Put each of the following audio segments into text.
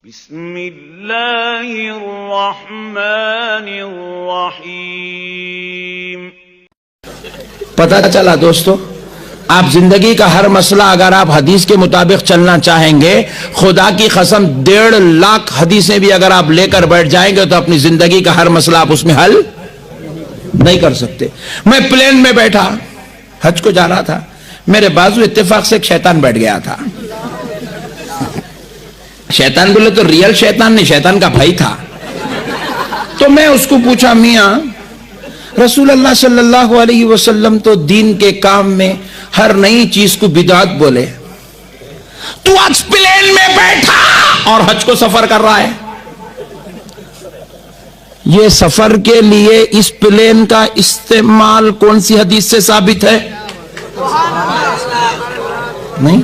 بسم اللہ الرحمن الرحیم۔ پتہ چلا دوستو، آپ زندگی کا ہر مسئلہ اگر آپ حدیث کے مطابق چلنا چاہیں گے، خدا کی قسم 1.5 لاکھ حدیثیں بھی اگر آپ لے کر بیٹھ جائیں گے تو اپنی زندگی کا ہر مسئلہ آپ اس میں حل نہیں کر سکتے۔ میں پلین میں بیٹھا حج کو جا رہا تھا، میرے بازو اتفاق سے ایک شیطان بیٹھ گیا تھا۔ شیطان بولے تو ریل شیطان نہیں، شیطان کا بھائی تھا۔ تو میں اس کو پوچھا، میاں رسول اللہ صلی اللہ علیہ وسلم تو دین کے کام میں ہر نئی چیز کو بدعت بولے، تو آج پلین میں بیٹھا اور حج کو سفر کر رہا ہے، یہ سفر کے لیے اس پلین کا استعمال کون سی حدیث سے ثابت ہے؟ نہیں۔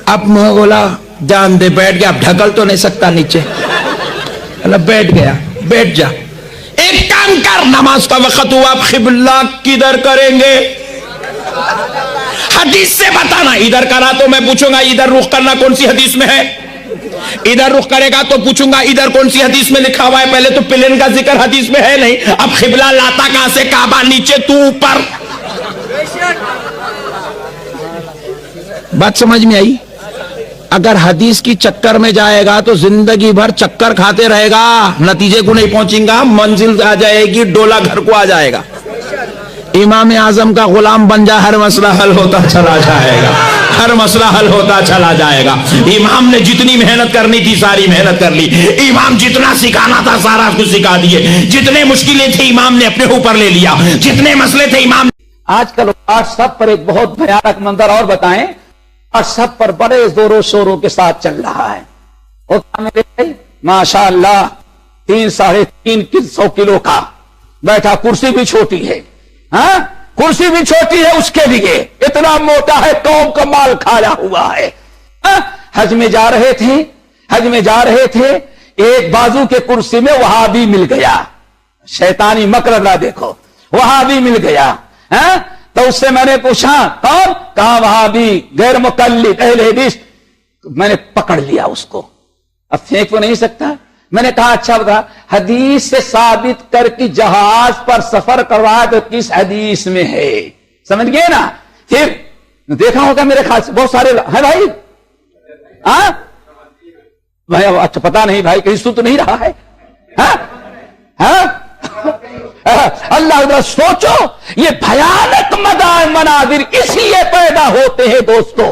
اب میں بولا جان دے، بیٹھ گیا، اب ڈھکل تو نہیں سکتا نیچے، بیٹھ گیا، بیٹھ جا۔ ایک کام کر، نماز کا وقت ہوا، اب قبلہ کدھر کریں گے؟ حدیث سے بتانا۔ ادھر کرا تو میں پوچھوں گا ادھر رخ کرنا کون سی حدیث میں ہے؟ ادھر رخ کرے گا تو پوچھوں گا ادھر کون سی حدیث میں لکھا ہوا ہے؟ پہلے تو پلین کا ذکر حدیث میں ہے نہیں، اب قبلہ لاتا کہاں سے؟ کعبہ نیچے، تو اوپر۔ بات سمجھ میں آئی؟ اگر حدیث کی چکر میں جائے گا تو زندگی بھر چکر کھاتے رہے گا، نتیجے کو نہیں پہنچیں گا، منزل آ جائے گی، ڈولا گھر کو آ جائے گا۔ امام اعظم کا غلام بن جا، ہر مسئلہ حل ہوتا چلا جائے گا، ہر مسئلہ حل ہوتا چلا جائے گا۔ امام نے جتنی محنت کرنی تھی ساری محنت کر لی، امام جتنا سکھانا تھا سارا کچھ سکھا دیے، جتنے مشکلیں تھے امام نے اپنے اوپر لے لیا، جتنے مسئلے تھے امام۔ آج کل واٹس ایپ پر ایک بہت بھیانک منظر اور بتائیں، واٹس ایپ پر بڑے زوروں شوروں کے ساتھ چل رہا ہے، اور ماشاءاللہ 3-3.5 کلو کا بیٹھا، کرسی بھی چھوٹی ہے، ہاں کرسی بھی چھوٹی ہے، اس کے لیے اتنا موٹا ہے، قوم کا مال کھایا ہوا ہے۔ حج میں جا رہے تھے، ایک بازو کے کرسی میں وہابی مل گیا، شیطانی مکر اللہ دیکھو، وہابی مل گیا۔ تو اس سے میں نے پوچھا کون؟ کہاں وہابی غیر مقلد اہل حدیث۔ میں نے پکڑ لیا اس کو، اب پھینک تو نہیں سکتا۔ میں نے کہا اچھا بتا، حدیث سے ثابت کر کہ جہاز پر سفر کروا تو کس حدیث میں ہے؟ سمجھ گئے نا؟ پھر دیکھا ہوگا میرے خیال سے بہت سارے ہے بھائی، اچھا پتا نہیں بھائی، کہیں سن تو نہیں رہا ہے؟ اللہ سوچو، یہ بھیانک مناظر اس لیے پیدا ہوتے ہیں دوستو،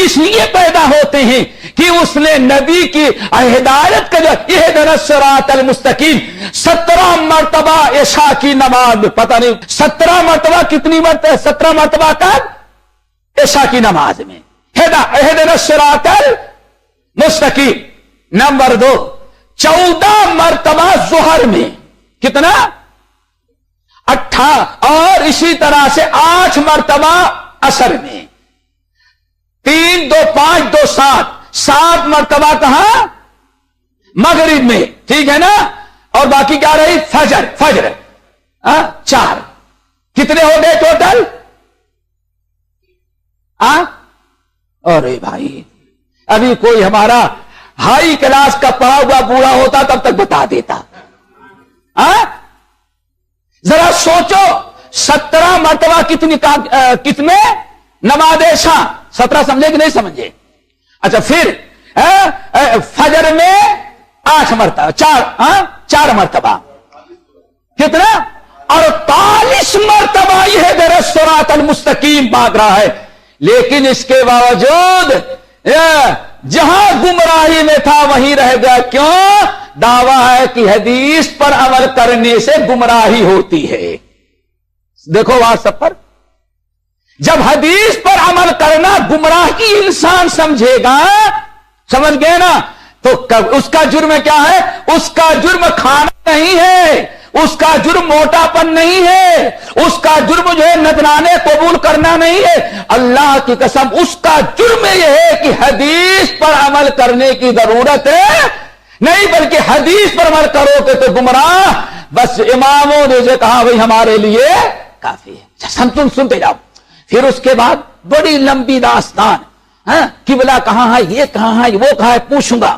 اس لیے پیدا ہوتے ہیں کہ اس نے نبی کی ہدایت کا جو اہدنا الصراط المستقیم 17 مرتبہ عشاء کی نماز، پتہ نہیں 17 مرتبہ کتنی مرتبہ، 17 مرتبہ کا عشاء کی نماز میں اہدنا الصراط المستقیم۔ نمبر 2، 14 مرتبہ ظہر میں، کتنا؟ 18، اور اسی طرح سے 8 مرتبہ عصر میں، 3 2 5 2 7 مرتبہ کہاں؟ مغرب میں، ٹھیک ہے نا؟ اور باقی کیا رہی؟ فجر 4۔ کتنے ہو گئے ٹوٹل؟ ارے بھائی، ابھی کوئی ہمارا ہائی کلاس کا پڑھا ہوا بوڑھا ہوتا تب تک بتا دیتا۔ ذرا سوچو، 17 مرتبہ کتنے نماز عشاء؟ 17 سمجھے کہ نہیں سمجھے؟ اچھا پھر فجر میں 8 مرتبہ، 4 مرتبہ، کتنا؟ 48 مرتبہ یہ الصراط المستقیم مانگ رہا ہے، لیکن اس کے باوجود جہاں گمراہی میں تھا وہیں رہ گیا۔ کیوں؟ دعویٰ ہے کہ حدیث پر عمل کرنے سے گمراہی ہوتی ہے۔ دیکھو واٹس ایپ پر، جب حدیث پر عمل کرنا گمراہی انسان سمجھے گا، سمجھ گئے نا؟ تو اس کا جرم کیا ہے؟ اس کا جرم کھانا نہیں ہے، اس کا جرم موٹاپن نہیں ہے، اس کا جرم جو ہے نذرانے قبول کرنا نہیں ہے۔ اللہ کی قسم، اس کا جرم یہ ہے کہ حدیث پر عمل کرنے کی ضرورت ہے نہیں، بلکہ حدیث پر عمل کرو کہ تو گمراہ۔ بس اماموں نے جو کہا وہی ہمارے لیے کافی ہے۔ تم سنتے جاؤ۔ پھر اس کے بعد بڑی لمبی داستان، قبلہ کہاں ہے، یہ کہاں ہے، وہ کہاں ہے، پوچھوں گا۔